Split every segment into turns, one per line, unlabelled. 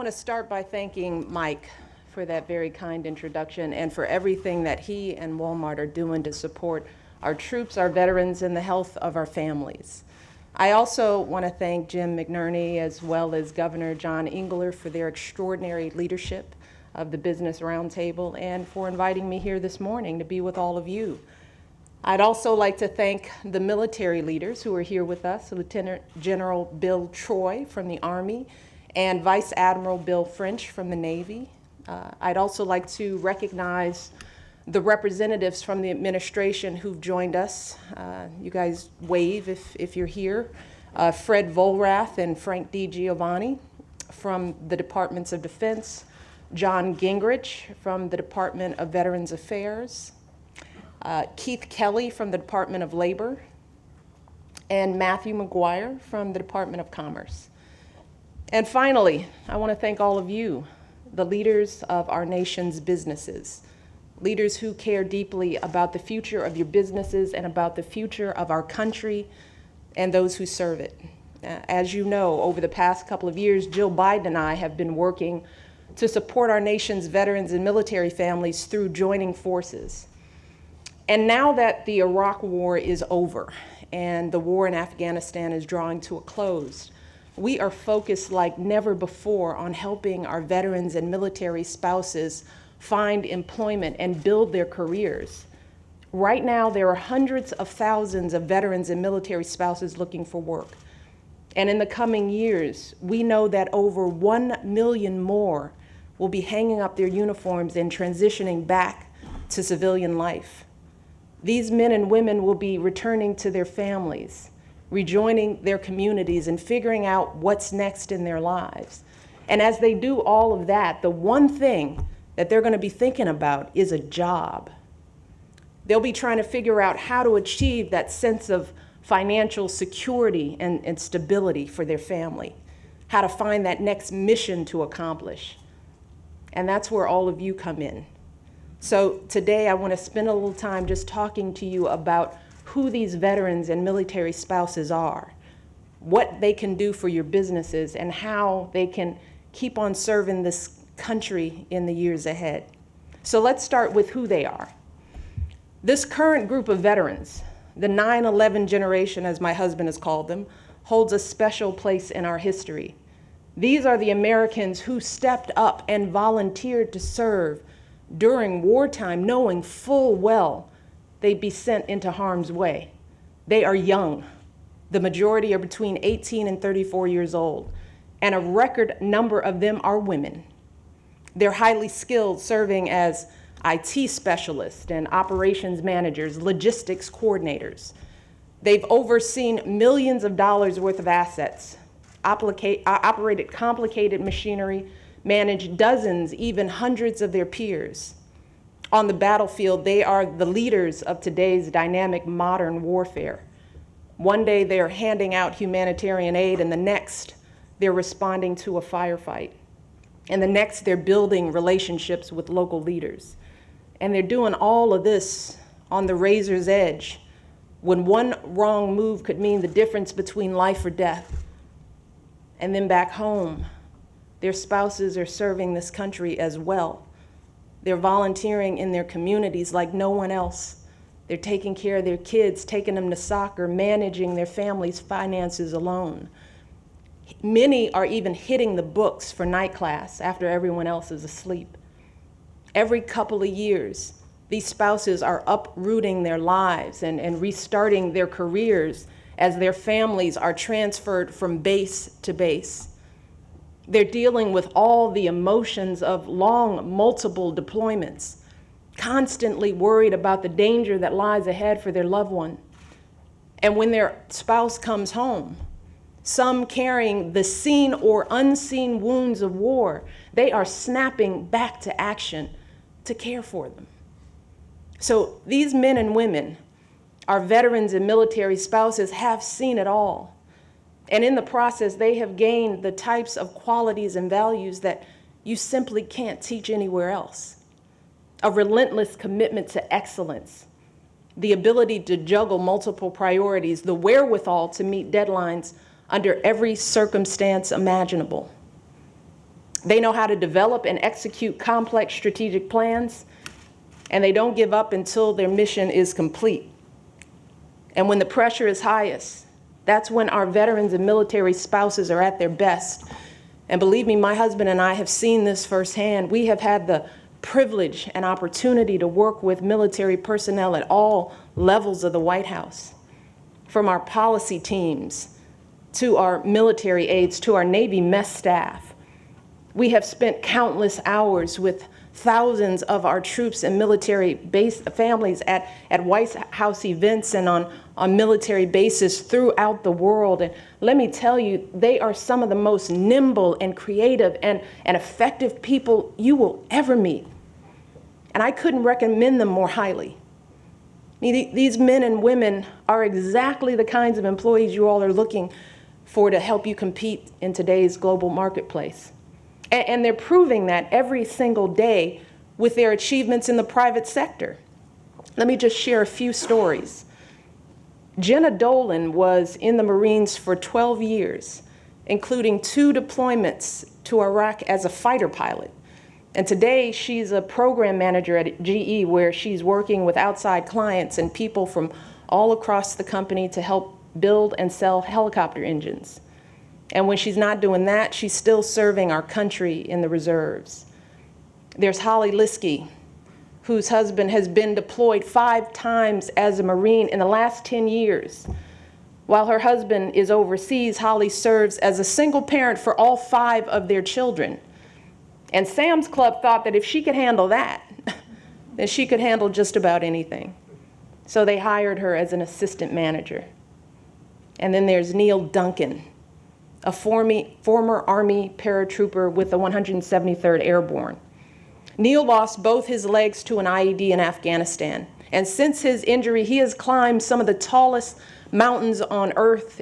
want to start by thanking Mike for that very kind introduction and for everything that he and Walmart are doing to support our troops, our veterans, and the health of our families. I also want to thank Jim McNerney as well as Governor John Engler for their extraordinary leadership of the Business Roundtable and for inviting me here this morning to be with all of you. I'd also like to thank the military leaders who are here with us, Lieutenant General Bill Troy from the Army and Vice Admiral Bill French from the Navy. I'd also like to recognize the representatives from the administration who've joined us. You guys wave if you're here. Fred Volrath and Frank DiGiovanni from the Departments of Defense, John Gingrich from the Department of Veterans Affairs, Keith Kelly from the Department of Labor, and Matthew McGuire from the Department of Commerce. And finally, I want to thank all of you, the leaders of our nation's businesses, leaders who care deeply about the future of your businesses and about the future of our country and those who serve it. As you know, over the past couple of years, Jill Biden and I have been working to support our nation's veterans and military families through joining forces. And now that the Iraq War is over and the war in Afghanistan is drawing to a close, we are focused like never before on helping our veterans and military spouses find employment and build their careers. Right now, there are hundreds of thousands of veterans and military spouses looking for work. And in the coming years, we know that over 1 million more will be hanging up their uniforms and transitioning back to civilian life. These men and women will be returning to their families, rejoining their communities, and figuring out what's next in their lives. And as they do all of that, the one thing that they're going to be thinking about is a job. They'll be trying to figure out how to achieve that sense of financial security and stability for their family, how to find that next mission to accomplish. And that's where all of you come in. So today I want to spend a little time just talking to you about who these veterans and military spouses are, what they can do for your businesses, and how they can keep on serving this country in the years ahead. So let's start with who they are. This current group of veterans, the 9/11 generation, as my husband has called them, holds a special place in our history. These are the Americans who stepped up and volunteered to serve during wartime, knowing full well they'd be sent into harm's way. They are young. The majority are between 18 and 34 years old, and a record number of them are women. They're highly skilled, serving as IT specialists and operations managers, logistics coordinators. They've overseen millions of dollars worth of assets, operated complicated machinery, managed dozens, even hundreds of their peers. On the battlefield, they are the leaders of today's dynamic modern warfare. One day they're handing out humanitarian aid, and the next they're responding to a firefight. And the next they're building relationships with local leaders. And they're doing all of this on the razor's edge when one wrong move could mean the difference between life or death. And then back home, their spouses are serving this country as well. They're volunteering in their communities like no one else. They're taking care of their kids, taking them to soccer, managing their family's finances alone. Many are even hitting the books for night class after everyone else is asleep. Every couple of years, these spouses are uprooting their lives and restarting their careers as their families are transferred from base to base. They're dealing with all the emotions of long, multiple deployments, constantly worried about the danger that lies ahead for their loved one. And when their spouse comes home, some carrying the seen or unseen wounds of war, they are snapping back to action to care for them. So these men and women, our veterans and military spouses, have seen it all. And in the process, they have gained the types of qualities and values that you simply can't teach anywhere else. A relentless commitment to excellence, the ability to juggle multiple priorities, the wherewithal to meet deadlines under every circumstance imaginable. They know how to develop and execute complex strategic plans, and they don't give up until their mission is complete. And when the pressure is highest, that's when our veterans and military spouses are at their best. And believe me, my husband and I have seen this firsthand. We have had the privilege and opportunity to work with military personnel at all levels of the White House, from our policy teams to our military aides to our Navy mess staff. We have spent countless hours with thousands of our troops and military base families at White House events and on military bases throughout the world. And let me tell you, they are some of the most nimble and creative and effective people you will ever meet. And I couldn't recommend them more highly. These men and women are exactly the kinds of employees you all are looking for to help you compete in today's global marketplace. And they're proving that every single day with their achievements in the private sector. Let me just share a few stories. Jenna Dolan was in the Marines for 12 years, including 2 deployments to Iraq as a fighter pilot. And today she's a program manager at GE, where she's working with outside clients and people from all across the company to help build and sell helicopter engines. And when she's not doing that, she's still serving our country in the reserves. There's Holly Liskey, whose husband has been deployed 5 times as a Marine in the last 10 years. While her husband is overseas, Holly serves as a single parent for all 5 of their children. And Sam's Club thought that if she could handle that, then she could handle just about anything. So they hired her as an assistant manager. And then there's Neil Duncan, a former Army paratrooper with the 173rd Airborne. Neil lost both his legs to an IED in Afghanistan. And since his injury, he has climbed some of the tallest mountains on Earth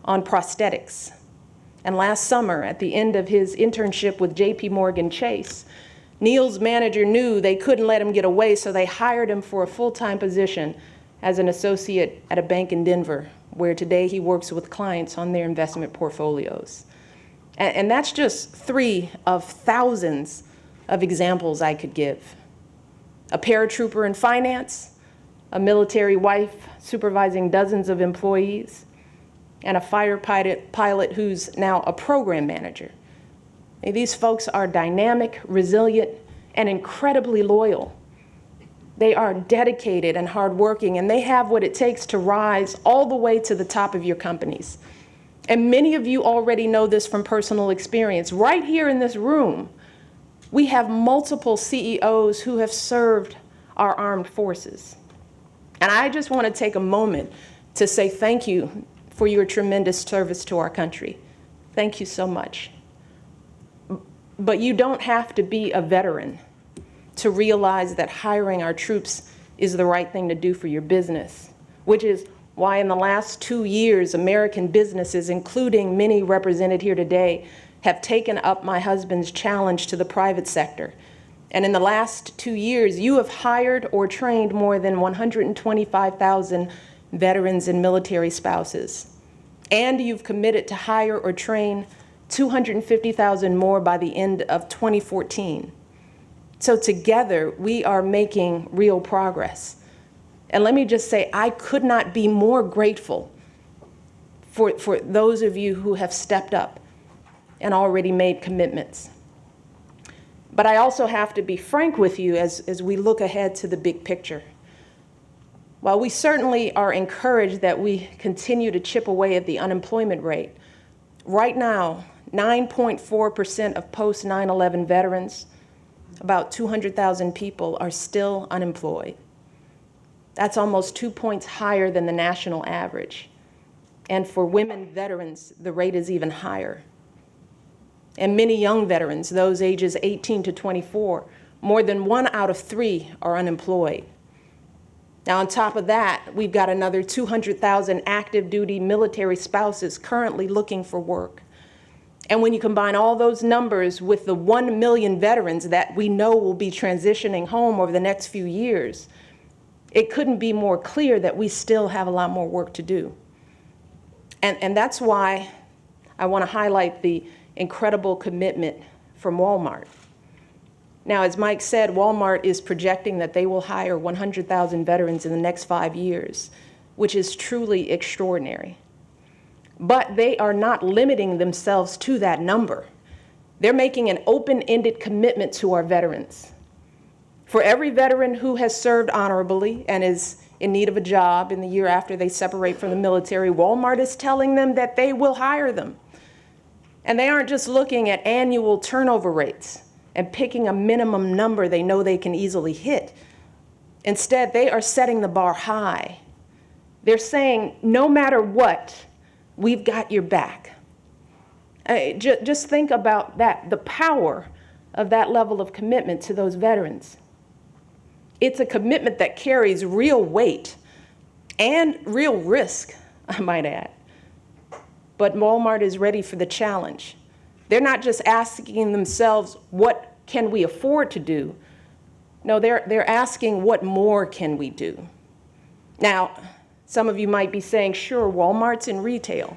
on prosthetics. And last summer, at the end of his internship with JP Morgan Chase, Neil's manager knew they couldn't let him get away, so they hired him for a full-time position as an associate at a bank in Denver, where today he works with clients on their investment portfolios. And that's just 3 of thousands of examples I could give. A paratrooper in finance, a military wife supervising dozens of employees, and a fighter pilot who's now a program manager. And these folks are dynamic, resilient, and incredibly loyal. They are dedicated and hardworking, and they have what it takes to rise all the way to the top of your companies. And many of you already know this from personal experience. Right here in this room, we have multiple CEOs who have served our armed forces. And I just want to take a moment to say thank you for your tremendous service to our country. Thank you so much. But you don't have to be a veteran to realize that hiring our troops is the right thing to do for your business, which is why in the last 2 years, American businesses, including many represented here today, have taken up my husband's challenge to the private sector. And in the last 2 years, you have hired or trained more than 125,000 veterans and military spouses. And you've committed to hire or train 250,000 more by the end of 2014. So together, we are making real progress. And let me just say, I could not be more grateful for those of you who have stepped up and already made commitments. But I also have to be frank with you as we look ahead to the big picture. While we certainly are encouraged that we continue to chip away at the unemployment rate, right now, 9.4% of post 9/11 veterans, about 200,000 people, are still unemployed. That's almost 2 points higher than the national average. And for women veterans, the rate is even higher. And many young veterans, those ages 18 to 24, more than 1 out of 3 are unemployed. Now, on top of that, we've got another 200,000 active duty military spouses currently looking for work. And when you combine all those numbers with the 1 million veterans that we know will be transitioning home over the next few years, it couldn't be more clear that we still have a lot more work to do. And that's why I want to highlight the incredible commitment from Walmart. Now, as Mike said, Walmart is projecting that they will hire 100,000 veterans in the next 5 years, which is truly extraordinary. But they are not limiting themselves to that number. They're making an open-ended commitment to our veterans. For every veteran who has served honorably and is in need of a job in the year after they separate from the military, Walmart is telling them that they will hire them. And they aren't just looking at annual turnover rates and picking a minimum number they know they can easily hit. Instead, they are setting the bar high. They're saying, no matter what, we've got your back. Just think about that, the power of that level of commitment to those veterans. It's a commitment that carries real weight and real risk, I might add. But Walmart is ready for the challenge. They're not just asking themselves, what can we afford to do? No, they're asking, what more can we do? Now, some of you might be saying, sure, Walmart's in retail.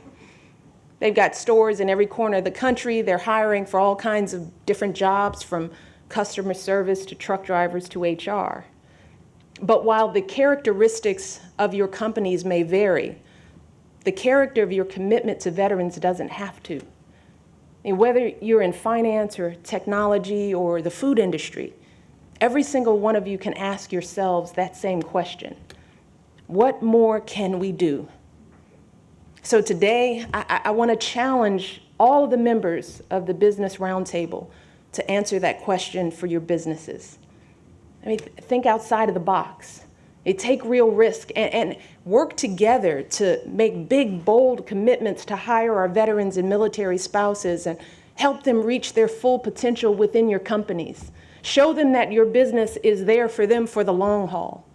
They've got stores in every corner of the country. They're hiring for all kinds of different jobs, from customer service to truck drivers to HR. But while the characteristics of your companies may vary, the character of your commitment to veterans doesn't have to. And whether you're in finance or technology or the food industry, every single one of you can ask yourselves that same question. What more can we do? So today, I want to challenge all of the members of the Business Roundtable to answer that question for your businesses. I mean, think outside of the box. Take real risk and work together to make big, bold commitments to hire our veterans and military spouses and help them reach their full potential within your companies. Show them that your business is there for them for the long haul.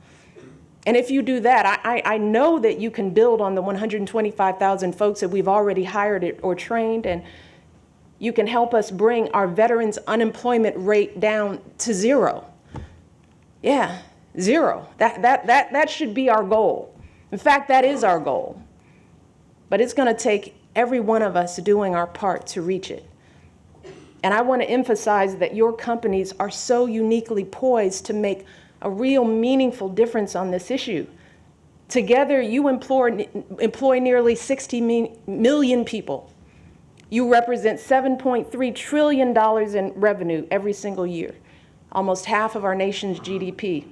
And if you do that, I know that you can build on the 125,000 folks that we've already hired or trained, and you can help us bring our veterans' unemployment rate down to zero. Yeah. Zero. That should be our goal. In fact, that is our goal. But it's going to take every one of us doing our part to reach it. And I want to emphasize that your companies are so uniquely poised to make a real meaningful difference on this issue. Together, you employ nearly 60 million people. You represent $7.3 trillion in revenue every single year, almost half of our nation's GDP.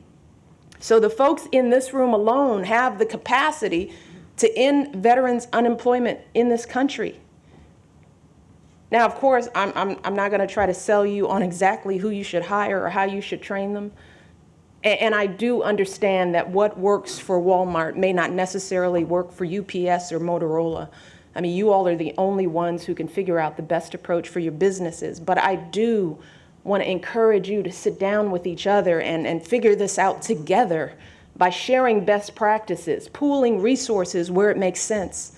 So the folks in this room alone have the capacity to end veterans' unemployment in this country. Now, of course, I'm not going to try to sell you on exactly who you should hire or how you should train them. And I do understand that what works for Walmart may not necessarily work for UPS or Motorola. I mean, you all are the only ones who can figure out the best approach for your businesses. But I do want to encourage you to sit down with each other and figure this out together by sharing best practices, pooling resources where it makes sense,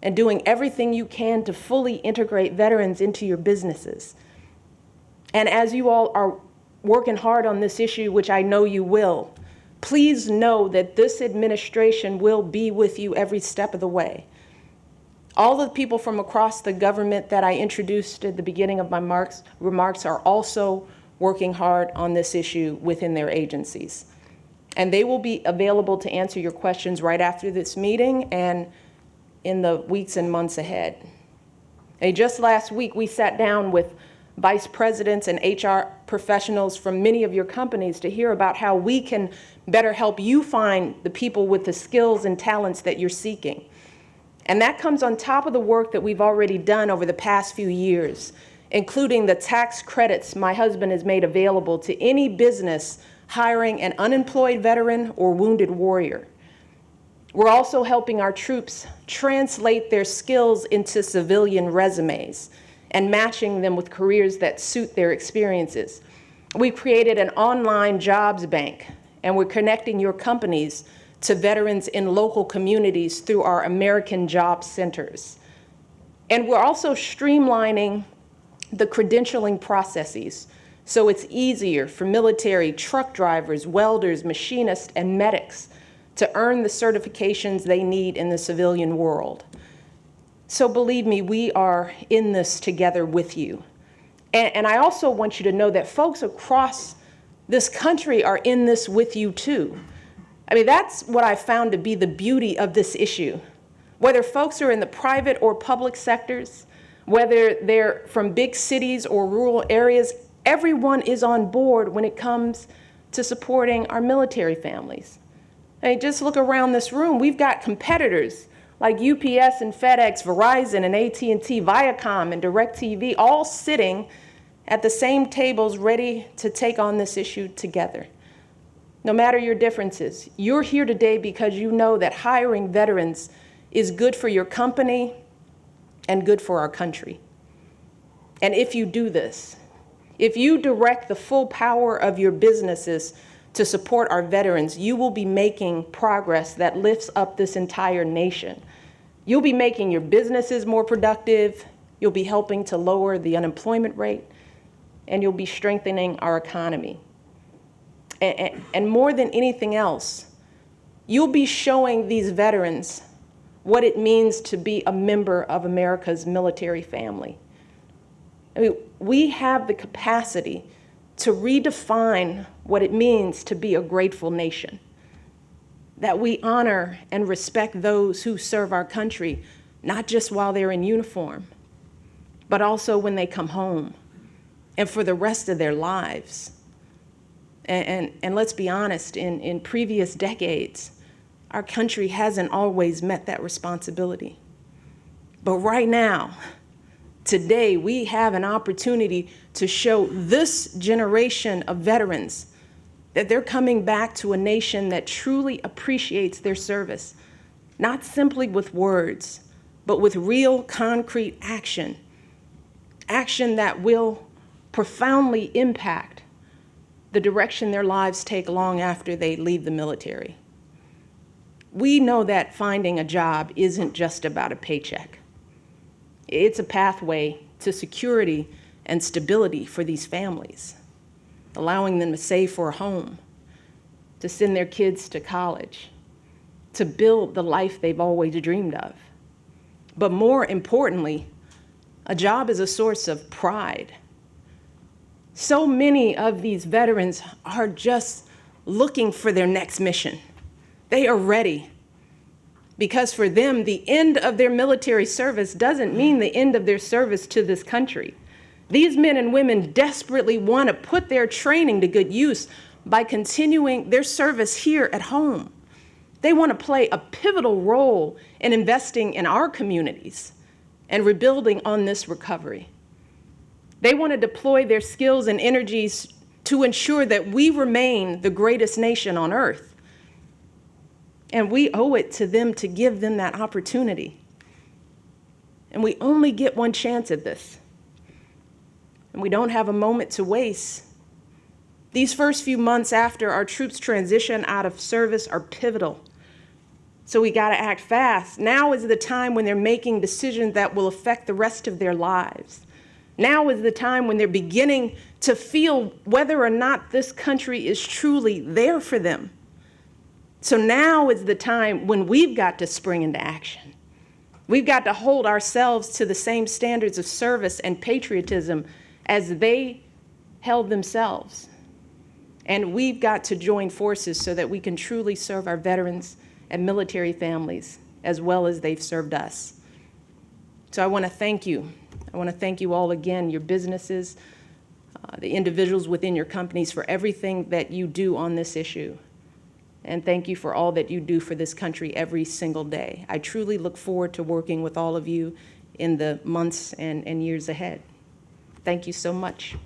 and doing everything you can to fully integrate veterans into your businesses. And as you all are working hard on this issue, which I know you will, please know that this administration will be with you every step of the way. All the people from across the government that I introduced at the beginning of my remarks are also working hard on this issue within their agencies. And they will be available to answer your questions right after this meeting and in the weeks and months ahead. And just last week, we sat down with vice presidents and HR professionals from many of your companies to hear about how we can better help you find the people with the skills and talents that you're seeking. And that comes on top of the work that we've already done over the past few years, including the tax credits my husband has made available to any business hiring an unemployed veteran or wounded warrior. We're also helping our troops translate their skills into civilian resumes and matching them with careers that suit their experiences. We've created an online jobs bank, and we're connecting your companies to veterans in local communities through our American Job Centers. And we're also streamlining the credentialing processes so it's easier for military, truck drivers, welders, machinists, and medics to earn the certifications they need in the civilian world. So believe me, we are in this together with you. And I also want you to know that folks across this country are in this with you too. I mean, that's what I found to be the beauty of this issue. Whether folks are in the private or public sectors, whether they're from big cities or rural areas, everyone is on board when it comes to supporting our military families. I mean, just look around this room. We've got competitors like UPS and FedEx, Verizon and AT&T, Viacom and DirecTV, all sitting at the same tables ready to take on this issue together. No matter your differences, you're here today because you know that hiring veterans is good for your company and good for our country. And if you do this, if you direct the full power of your businesses to support our veterans, you will be making progress that lifts up this entire nation. You'll be making your businesses more productive, you'll be helping to lower the unemployment rate, and you'll be strengthening our economy. And more than anything else, you'll be showing these veterans what it means to be a member of America's military family. I mean, we have the capacity to redefine what it means to be a grateful nation, that we honor and respect those who serve our country, not just while they're in uniform, but also when they come home and for the rest of their lives. And let's be honest, in previous decades, our country hasn't always met that responsibility. But right now, today, we have an opportunity to show this generation of veterans that they're coming back to a nation that truly appreciates their service, not simply with words, but with real concrete action, action that will profoundly impact the direction their lives take long after they leave the military. We know that finding a job isn't just about a paycheck. It's a pathway to security and stability for these families, allowing them to save for a home, to send their kids to college, to build the life they've always dreamed of. But more importantly, a job is a source of pride. So many of these veterans are just looking for their next mission. They are ready. Because for them, the end of their military service doesn't mean the end of their service to this country. These men and women desperately want to put their training to good use by continuing their service here at home. They want to play a pivotal role in investing in our communities and rebuilding on this recovery. They want to deploy their skills and energies to ensure that we remain the greatest nation on earth. And we owe it to them to give them that opportunity. And we only get one chance at this. And we don't have a moment to waste. These first few months after our troops transition out of service are pivotal. So we got to act fast. Now is the time when they're making decisions that will affect the rest of their lives. Now is the time when they're beginning to feel whether or not this country is truly there for them. So now is the time when we've got to spring into action. We've got to hold ourselves to the same standards of service and patriotism as they held themselves. And we've got to join forces so that we can truly serve our veterans and military families as well as they've served us. So I want to thank you. I want to thank you all again, your businesses, the individuals within your companies, for everything that you do on this issue. And thank you for all that you do for this country every single day. I truly look forward to working with all of you in the months and years ahead. Thank you so much.